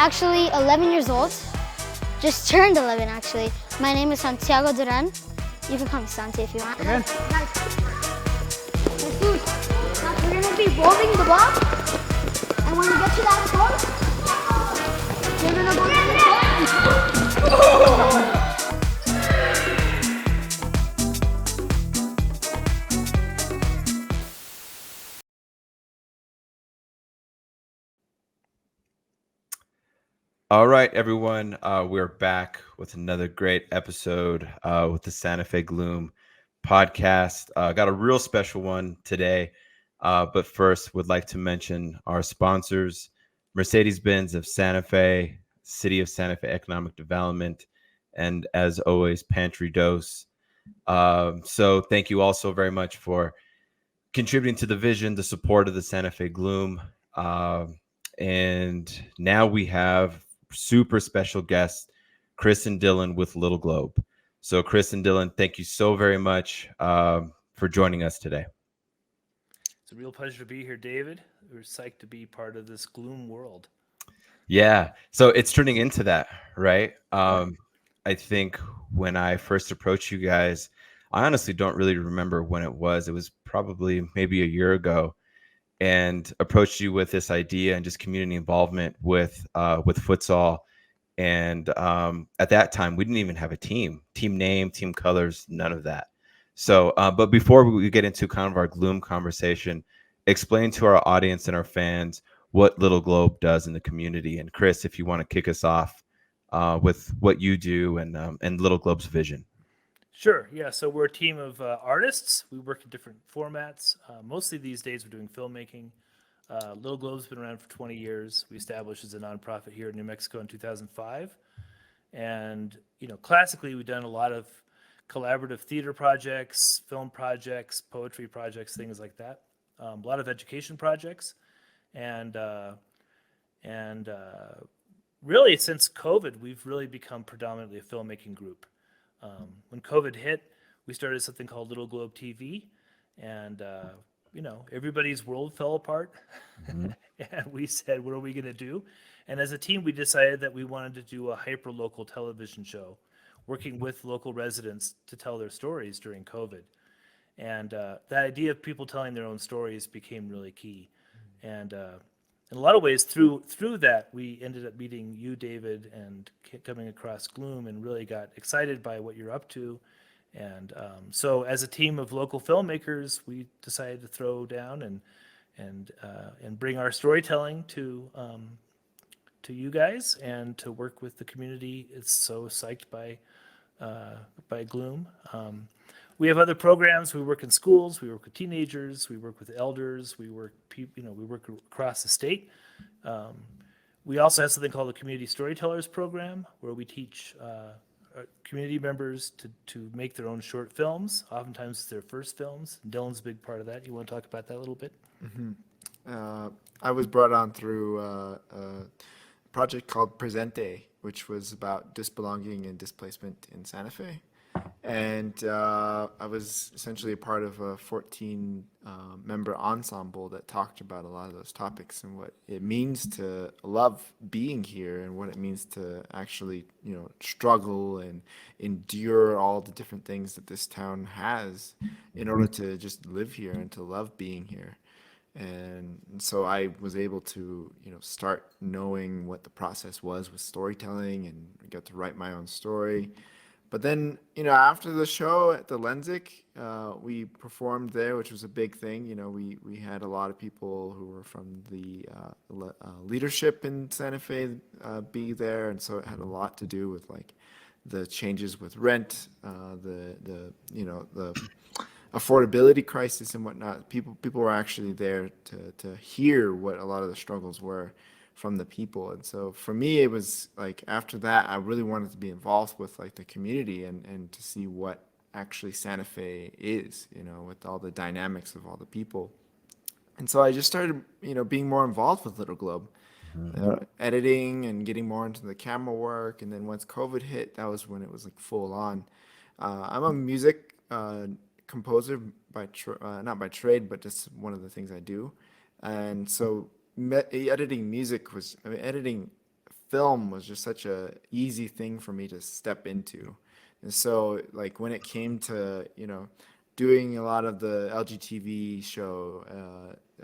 actually 11 years old. Just turned 11 actually. My name is Santiago Duran. You can call me Santi if you want. Again. Nice. Dude, now we're gonna be rolling the ball. And when we get to that point, you're gonna go to the point. All right, everyone. We're back with another great episode with the Santa Fe Gloom podcast. Got a real special one today. But first, would like to mention our sponsors, Mercedes-Benz of Santa Fe, City of Santa Fe Economic Development, and as always, Pantry Dose. So thank you all so very much for contributing to the vision, the support of the Santa Fe Gloom. And now we have super special guest, Chris and Dylan with Little Globe. So Chris and Dylan, thank you so very much for joining us today. It's a real pleasure to be here, David. We're psyched to be part of this gloom world. Yeah, so it's turning into that, right? I think when I first approached you guys, I honestly don't really remember when it was. It was probably maybe a year ago, and approached you with this idea and just community involvement with futsal. And at that time, we didn't even have a team name, team colors, none of that. So, but before we get into kind of our gloom conversation, explain to our audience and our fans what Little Globe does in the community. And Chris, if you want to kick us off with what you do and Little Globe's vision. Sure. Yeah. So we're a team of artists. We work in different formats. Mostly these days, we're doing filmmaking. Little Globe's been around for 20 years. We established as a nonprofit here in New Mexico in 2005. And, classically, we've done a lot of collaborative theater projects, film projects, poetry projects, things like that. A lot of education projects. And really, since COVID, we've really become predominantly a filmmaking group. When COVID hit, we started something called Little Globe TV, and everybody's world fell apart. Mm-hmm. And we said, what are we going to do? And as a team, we decided that we wanted to do a hyper-local television show, working with local residents to tell their stories during COVID. And the idea of people telling their own stories became really key. And in a lot of ways, through that, we ended up meeting you, David, and coming across Gloom, and really got excited by what you're up to. And so, as a team of local filmmakers, we decided to throw down and bring our storytelling to you guys and to work with the community. It's so psyched by Gloom. We have other programs. We work in schools. We work with teenagers. We work with elders. We work across the state. We also have something called the Community Storytellers program, where we teach community members to make their own short films. Oftentimes, it's their first films. Dylan's a big part of that. You want to talk about that a little bit? Mm-hmm. I was brought on through a project called Presente, which was about disbelonging and displacement in Santa Fe. And I was essentially a part of a 14-member ensemble that talked about a lot of those topics and what it means to love being here and what it means to actually, struggle and endure all the different things that this town has in order to just live here and to love being here. And so I was able to, start knowing what the process was with storytelling and get to write my own story. But then, after the show at the Lenzik, we performed there, which was a big thing. We had a lot of people who were from the leadership in Santa Fe be there, and so it had a lot to do with like the changes with rent, the affordability crisis and whatnot. People were actually there to hear what a lot of the struggles were from the people. And so for me, it was like after that, I really wanted to be involved with like the community and to see what actually Santa Fe is, with all the dynamics of all the people. And so I just started, being more involved with Little Globe, editing and getting more into the camera work. And then once COVID hit, that was when it was like full on. I'm a music composer not by trade, but just one of the things I do. And so editing film was just such a easy thing for me to step into. And so like when it came to, doing a lot of the LGTV show,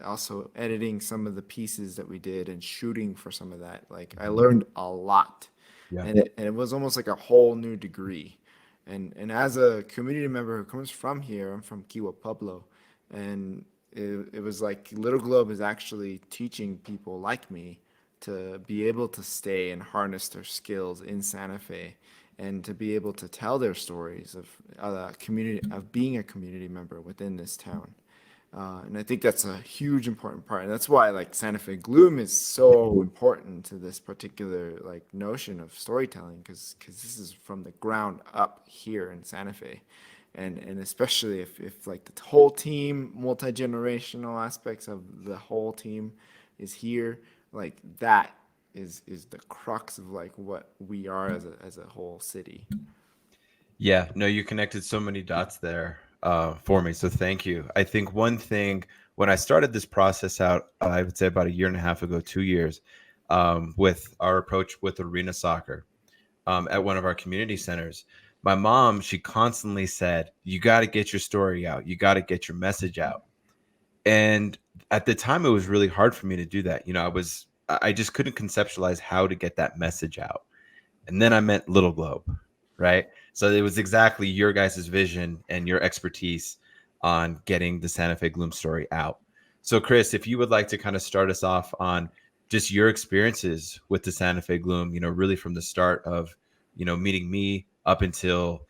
also editing some of the pieces that we did and shooting for some of that, like I learned a lot. Yeah. And it was almost like a whole new degree. And as a community member who comes from here, I'm from Kiwa Pueblo, and it was like Little Globe is actually teaching people like me to be able to stay and harness their skills in Santa Fe and to be able to tell their stories of community, of being a community member within this town. And I think that's a huge important part. And that's why like Santa Fe Gloom is so important to this particular like notion of storytelling, because this is from the ground up here in Santa Fe. And especially if like the whole team, multi-generational aspects of the whole team is here, like that is the crux of like what we are as a whole city. Yeah, no, you connected so many dots there for me. So thank you. I think one thing when I started this process out, I would say about a year and a half ago, 2 years, with our approach with arena soccer at one of our community centers, my mom, she constantly said, you got to get your story out. You got to get your message out. And at the time, it was really hard for me to do that. I just couldn't conceptualize how to get that message out. And then I met Little Globe, right? So it was exactly your guys' vision and your expertise on getting the Santa Fe Gloom story out. So Chris, if you would like to kind of start us off on just your experiences with the Santa Fe Gloom, really from the start of, meeting me up until,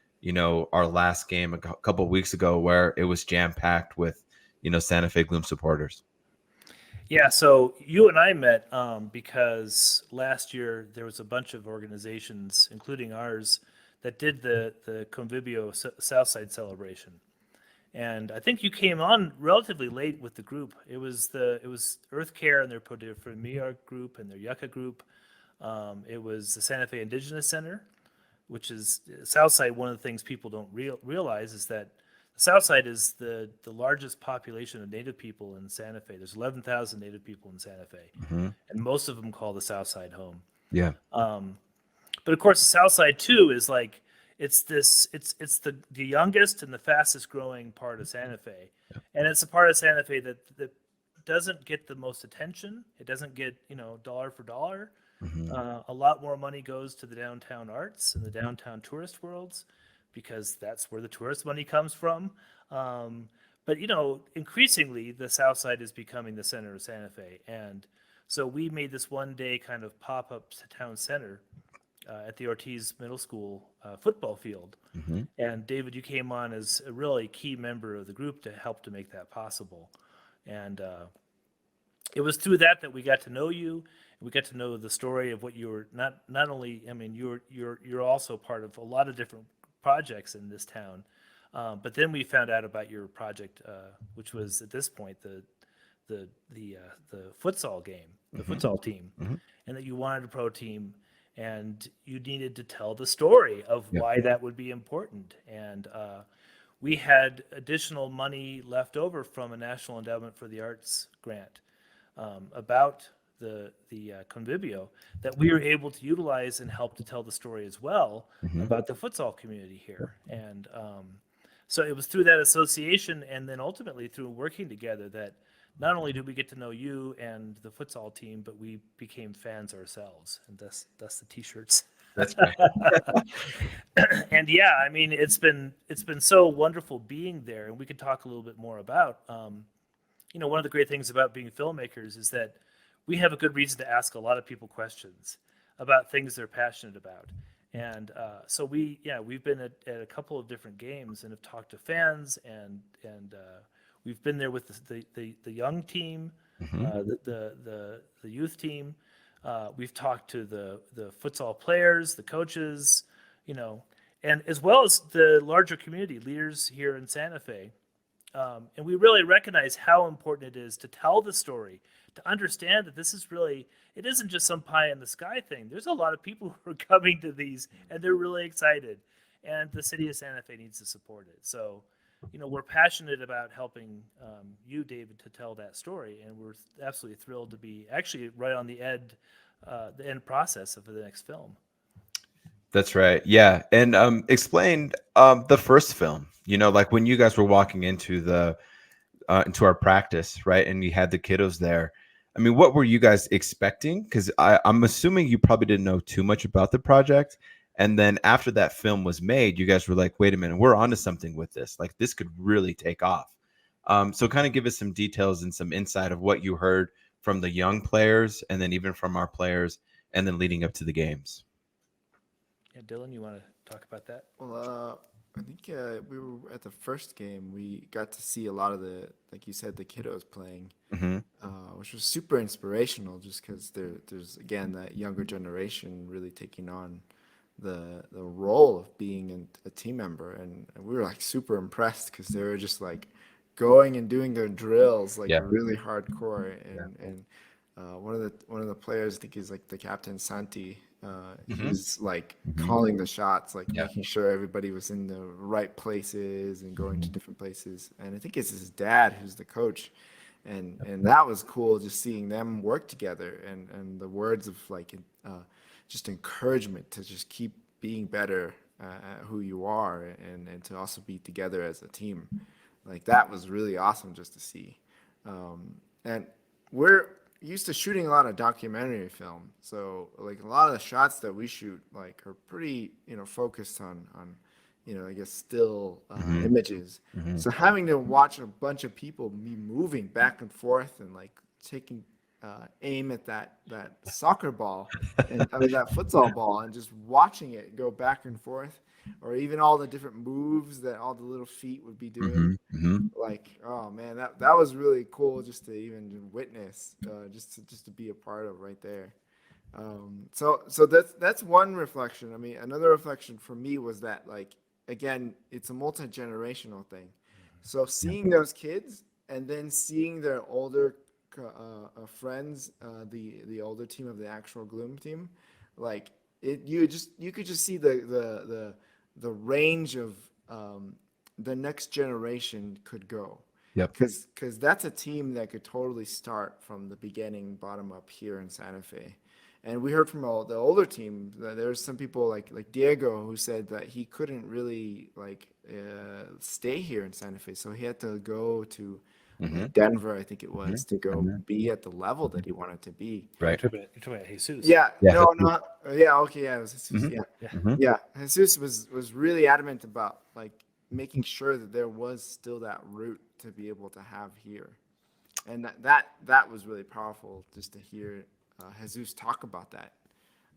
our last game a couple of weeks ago where it was jam-packed with, Santa Fe Gloom supporters. Yeah, so you and I met because last year there was a bunch of organizations, including ours, that did the Convivio Southside celebration, and I think you came on relatively late with the group. It was Earth Care and their Poder Familiar group and their Yucca group. It was the Santa Fe Indigenous Center, which is Southside. One of the things people don't realize is that the Southside is the largest population of Native people in Santa Fe. There's 11,000 Native people in Santa Fe, and most of them call the Southside home. Yeah. But of course, the Southside too is like it's the youngest and the fastest growing part of Santa Fe, and it's a part of Santa Fe that doesn't get the most attention. It doesn't get dollar for dollar. A lot more money goes to the downtown arts and the downtown tourist worlds, because that's where the tourist money comes from. But increasingly the Southside is becoming the center of Santa Fe, and so we made this one day kind of pop up town center at the Ortiz Middle School football field. And David, you came on as a really key member of the group to help to make that possible. And it was through that we got to know you. We got to know the story of what you were not only. I mean, you're also part of a lot of different projects in this town, but then we found out about your project, which was at this point the futsal game, the futsal team, and that you wanted a pro team, and you needed to tell the story of why that would be important. And we had additional money left over from a National Endowment for the Arts grant about the Convivio that we were able to utilize and help to tell the story as well about the futsal community here. And so it was through that association and then ultimately through working together that not only did we get to know you and the futsal team, but we became fans ourselves. And that's the t-shirts. That's right. And yeah, I mean, it's been so wonderful being there, and we could talk a little bit more about, one of the great things about being filmmakers is that we have a good reason to ask a lot of people questions about things they're passionate about. And so we've been at a couple of different games and have talked to fans, and we've been there with the young team, the youth team. We've talked to the futsal players, the coaches, and as well as the larger community leaders here in Santa Fe. And we really recognize how important it is to tell the story, to understand that this is really, it isn't just some pie in the sky thing. There's a lot of people who are coming to these and they're really excited, and the city of Santa Fe needs to support it. So, we're passionate about helping you, David, to tell that story. And we're absolutely thrilled to be actually right on the the end process of the next film. That's right. Yeah. And explain the first film, like when you guys were walking into our practice, right? And you had the kiddos there. I mean, what were you guys expecting? Because I'm assuming you probably didn't know too much about the project. And then after that film was made, you guys were like, wait a minute, we're onto something with this. Like this could really take off. So kind of give us some details and some insight of what you heard from the young players and then even from our players and then leading up to the games. Yeah, Dylan, you want to talk about that? Well, I think we were at the first game. We got to see a lot of like you said, the kiddos playing, which was super inspirational. Just because there's again that younger generation really taking on the role of being a team member, and we were like super impressed because they were just like going and doing their drills like really hardcore, and one of the players, I think he's like the captain Santi. He's like calling the shots, like making sure everybody was in the right places and going to different places. And I think it's his dad who's the coach, and that was cool just seeing them work together and the words of like just encouragement to just keep being better at who you are and to also be together as a team. Like that was really awesome just to see. And we're used to shooting a lot of documentary film, so like a lot of the shots that we shoot like are pretty focused on I guess still images. So having to watch a bunch of people be moving back and forth and like taking aim at that soccer ball and I mean that futsal ball and just watching it go back and forth, or even all the different moves that all the little feet would be doing. Like, oh man, that was really cool just to even witness, just to be a part of right there. So that's one reflection. I mean, another reflection for me was that like again, it's a multi-generational thing. So seeing those kids and then seeing their older friends, the older team of the actual Gloom team, like you could just see the range of the next generation could go. Yep. Because that's a team that could totally start from the beginning, bottom up here in Santa Fe. And we heard from the older team that there's some people like Diego who said that he couldn't really stay here in Santa Fe, so he had to go to Denver, I think it was, to go be at the level that he wanted to be. Right. You're talking about Jesus. Yeah. Yeah. No. Yeah. Okay. Yeah. It was Jesus. Yeah. Jesus was really adamant about like making sure that there was still that root to be able to have here, and that was really powerful just to hear Jesus talk about that.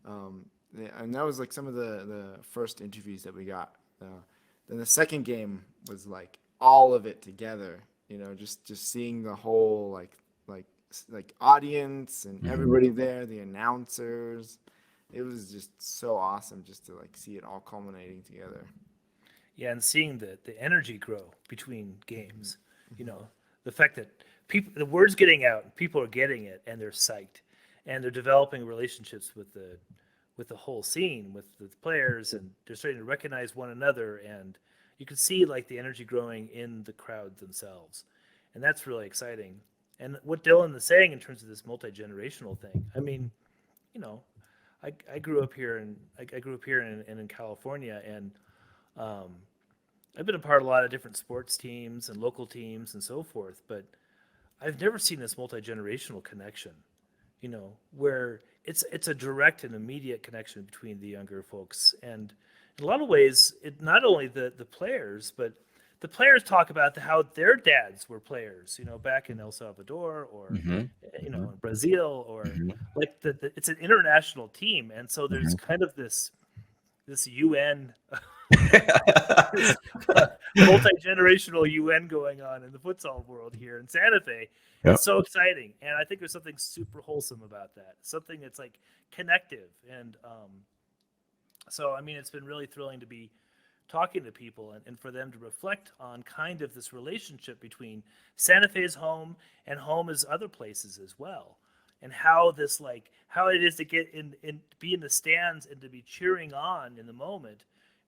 And that was like some of the first interviews that we got. Then the second game was like all of it together. Just seeing the whole like audience and everybody there, the announcers. It was just so awesome just to like see it all culminating together. Yeah, and seeing the energy grow between games. The fact that the word's getting out, people are getting it, and they're psyched, and they're developing relationships with the whole scene, with the players, and they're starting to recognize one another, and you can see like the energy growing in the crowd themselves, and that's really exciting. And what Dylan is saying in terms of this multi-generational thing, I mean, I grew up here and I grew up here in California, and I've been a part of a lot of different sports teams and local teams and so forth, but I've never seen this multi-generational connection, where it's a direct and immediate connection between the younger folks. And in a lot of ways, it not only the players, but the players talk about how their dads were players, back in El Salvador or, in Brazil, or like it's an international team. And so there's kind of this UN, multi-generational UN going on in the futsal world here in Santa Fe. Yep. It's so exciting. And I think there's something super wholesome about that. Something that's like connective. And so, I mean, it's been really thrilling to be talking to people and for them to reflect on kind of this relationship between Santa Fe's home and home as other places as well. And how it is to get in be in the stands and to be cheering on in the moment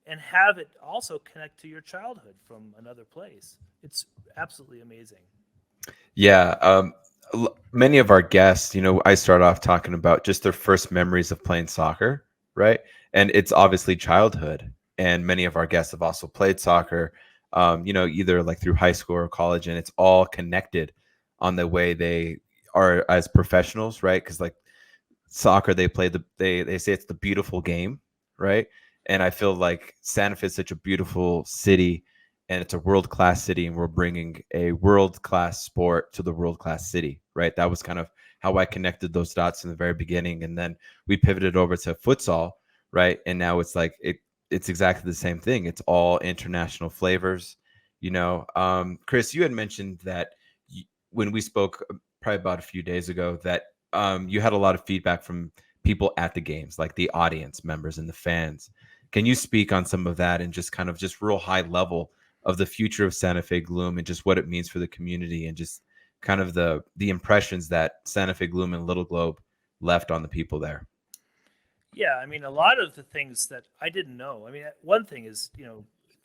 and have it also connect to your childhood from another place. It's absolutely amazing. Yeah. many of our guests, I start off talking about just their first memories of playing soccer, right? And it's obviously childhood. And many of our guests have also played soccer, either like through high school or college, and it's all connected on the way they are as professionals, right? Because like soccer, they say it's the beautiful game, right? And I feel like Santa Fe is such a beautiful city, and it's a world-class city, and we're bringing a world-class sport to the world-class city, right? That was kind of how I connected those dots in the very beginning, and then we pivoted over to futsal, right? And now it's like it's exactly the same thing. It's all international flavors, Chris, you had mentioned that when we spoke probably about a few days ago, that you had a lot of feedback from people at the games, like the audience members and the fans. Can you speak on some of that and just kind of just real high level of the future of Santa Fe Gloom and just what it means for the community and just kind of the impressions that Santa Fe Gloom and Little Globe left on the people there? Yeah, I mean, a lot of the things that I didn't know. I mean, one thing is,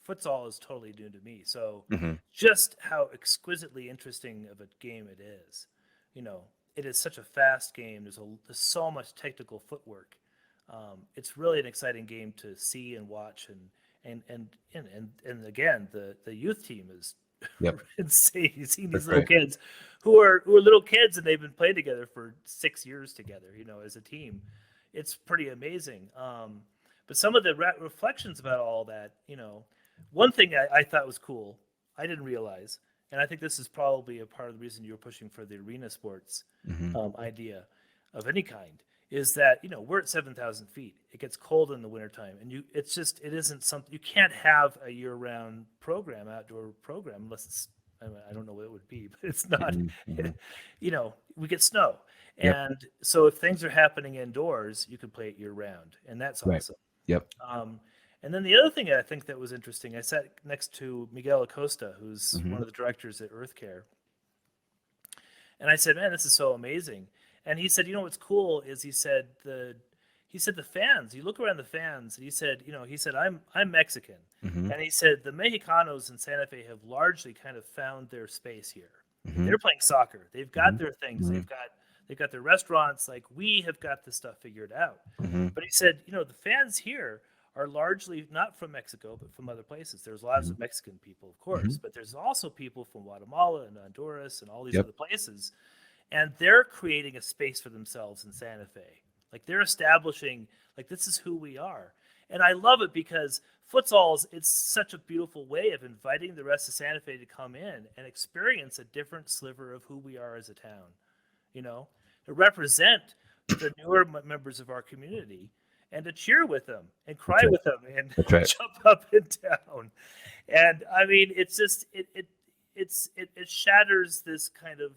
futsal is totally new to me. So just how exquisitely interesting of a game it is. It is such a fast game. There's so much technical footwork. It's really an exciting game to see and watch, and again, the youth team is insane. You've seen these little kids who are little kids, and they've been playing together for 6 years together. As a team, it's pretty amazing. But some of the reflections about all that, one thing I thought was cool, I didn't realize. And I think this is probably a part of the reason you were pushing for the arena sports idea of any kind, is that, we're at 7,000 feet. It gets cold in the wintertime. And it isn't something, you can't have a year-round outdoor program, unless it's, I don't know what it would be, but it's not, we get snow. And so if things are happening indoors, you can play it year-round. And that's awesome. Yep. And then the other thing I think that was interesting, I sat next to Miguel Acosta, who's one of the directors at EarthCare. And I said, man, this is so amazing. And he said, what's cool is he said the fans, you look around the fans, and he said, I'm Mexican. And he said the Mexicanos in Santa Fe have largely kind of found their space here. They're playing soccer. They've got their things. They've got their restaurants. Like, we have got this stuff figured out. But he said, the fans here are largely not from Mexico, but from other places. There's lots of Mexican people, of course, but there's also people from Guatemala and Honduras and all these other places. And they're creating a space for themselves in Santa Fe. Like, they're establishing, like, this is who we are. And I love it because futsal, it's such a beautiful way of inviting the rest of Santa Fe to come in and experience a different sliver of who we are as a town, to represent the newer members of our community, and to cheer with them and cry with them and jump up and down. And I mean, it's just, it shatters this kind of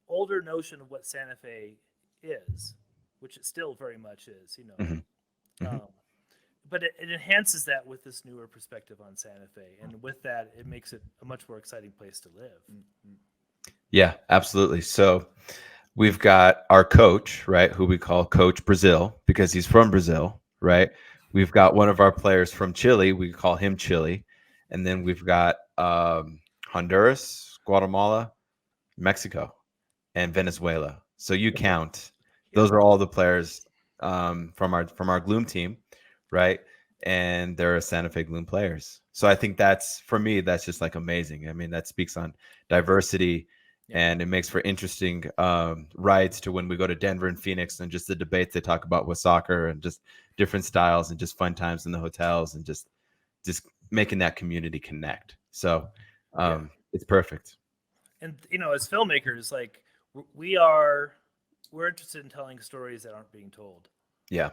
older notion of what Santa Fe is, which it still very much is, but it enhances that with this newer perspective on Santa Fe. And with that, it makes it a much more exciting place to live. Yeah, absolutely. So we've got our coach, right, who we call Coach Brazil because he's from Brazil, right? We've got one of our players from Chile. We call him Chile. And then we've got Honduras, Guatemala, Mexico, and Venezuela. So you count. Those are all the players from our Gloom team, right? And they're Santa Fe Gloom players. So I think for me, that's just like amazing. I mean, that speaks on diversity. And it makes for interesting rides to when we go to Denver and Phoenix, and just the debates they talk about with soccer and just different styles and just fun times in the hotels and just making that community connect. So it's perfect. And, as filmmakers, like, we're interested in telling stories that aren't being told. Yeah.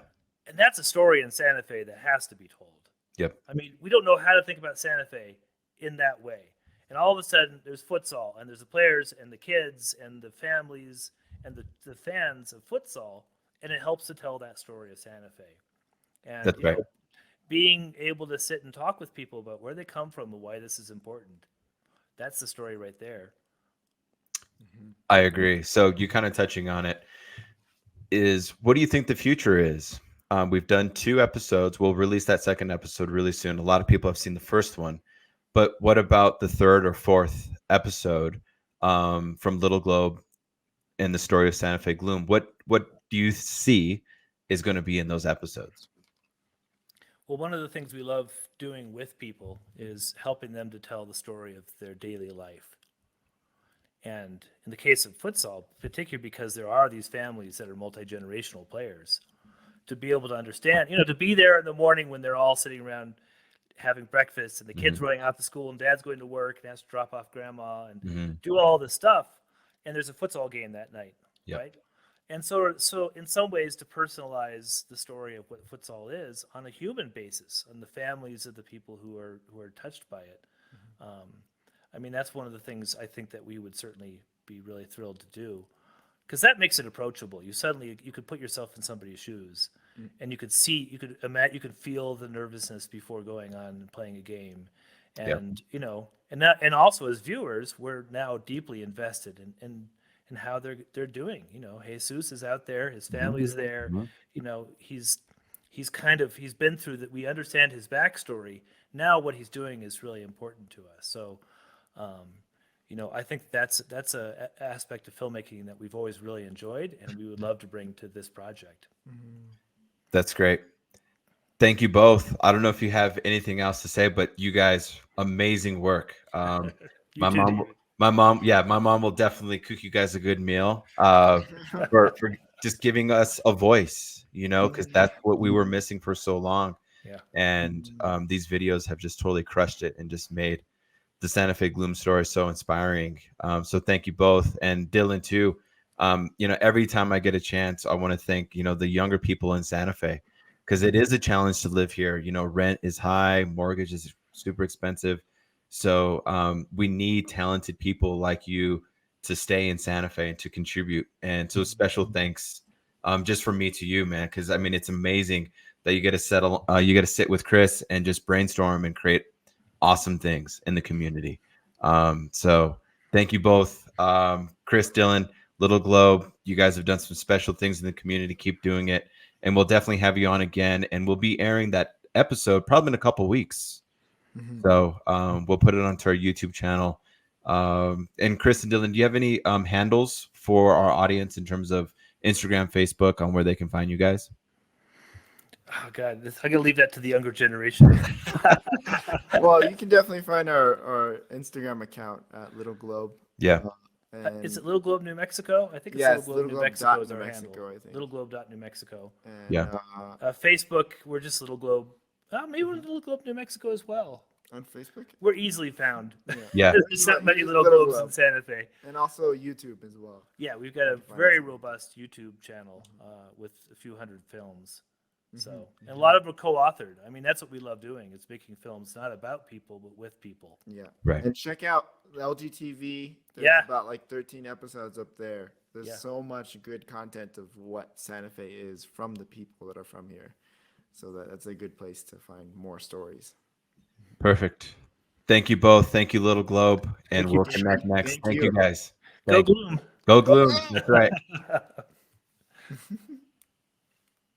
And that's a story in Santa Fe that has to be told. Yep. I mean, we don't know how to think about Santa Fe in that way. And all of a sudden, there's futsal, and there's the players and the kids and the families and the fans of futsal, and it helps to tell that story of Santa Fe. And that's right. Being able to sit and talk with people about where they come from and why this is important, that's the story right there. I agree. So you kind of touching on it is, what do you think the future is? We've done 2 episodes. We'll release that second episode really soon. A lot of people have seen the first one. But what about the 3rd or 4th episode from Little Globe in the story of Santa Fe Gloom. What do you see is going to be in those episodes? Well, one of the things we love doing with people is helping them to tell the story of their daily life. And in the case of futsal, particularly because there are these families that are multi-generational players, to be able to understand, to be there in the morning when they're all sitting around having breakfast and the kids running off to school and dad's going to work and has to drop off grandma and do all this stuff. And there's a futsal game that night, right? And so in some ways to personalize the story of what futsal is on a human basis, on the families of the people who are touched by it. I mean, that's one of the things I think that we would certainly be really thrilled to do, because that makes it approachable. You could put yourself in somebody's shoes, and you could see, you could imagine, you could feel the nervousness before going on and playing a game, and and also as viewers, we're now deeply invested in how they're doing. Jesus is out there, his family's there. He's been through that. We understand his backstory. Now what he's doing is really important to us. So, I think that's a aspect of filmmaking that we've always really enjoyed, and we would love to bring to this project. That's great. Thank you both. I don't know if you have anything else to say, but you guys, amazing work. My mom will definitely cook you guys a good meal for just giving us a voice, because that's what we were missing for so long. Yeah. And these videos have just totally crushed it and just made the Santa Fe Gloom story so inspiring. So thank you both. And Dylan too. Every time I get a chance, I want to thank, the younger people in Santa Fe, because it is a challenge to live here. Rent is high, mortgage is super expensive. So we need talented people like you to stay in Santa Fe and to contribute. And so special thanks just from me to you, man, because it's amazing that you get to sit with Chris and just brainstorm and create awesome things in the community. So thank you both. Chris, Dylan, Little Globe, you guys have done some special things in the community. Keep doing it. And we'll definitely have you on again. And we'll be airing that episode probably in a couple weeks. So we'll put it onto our YouTube channel. And Chris and Dylan, do you have any handles for our audience in terms of Instagram, Facebook, on where they can find you guys? Oh God, I'm gonna leave that to the younger generation. Well, you can definitely find our Instagram account at Little Globe. Yeah. Is it Little Globe, New Mexico? I think it's Little Globe, New Mexico is our handle. Little Globe.New Mexico. And, Facebook, we're just Little Globe. Maybe we're Little Globe, New Mexico as well. On Facebook? We're easily found. Yeah. There's not many Little Globes in Santa Fe. And also YouTube as well. Yeah, we've got a very robust YouTube channel with a few hundred films. So, and a lot of them are co-authored. That's what we love doing. It's making films not about people, but with people. Yeah. Right. And check out LGTV. There's about 13 episodes up there. There's so much good content of what Santa Fe is from the people that are from here. So that's a good place to find more stories. Perfect. Thank you both. Thank you, Little Globe. And we'll connect next. Thank you guys. Go Gloom. Go Gloom. That's right.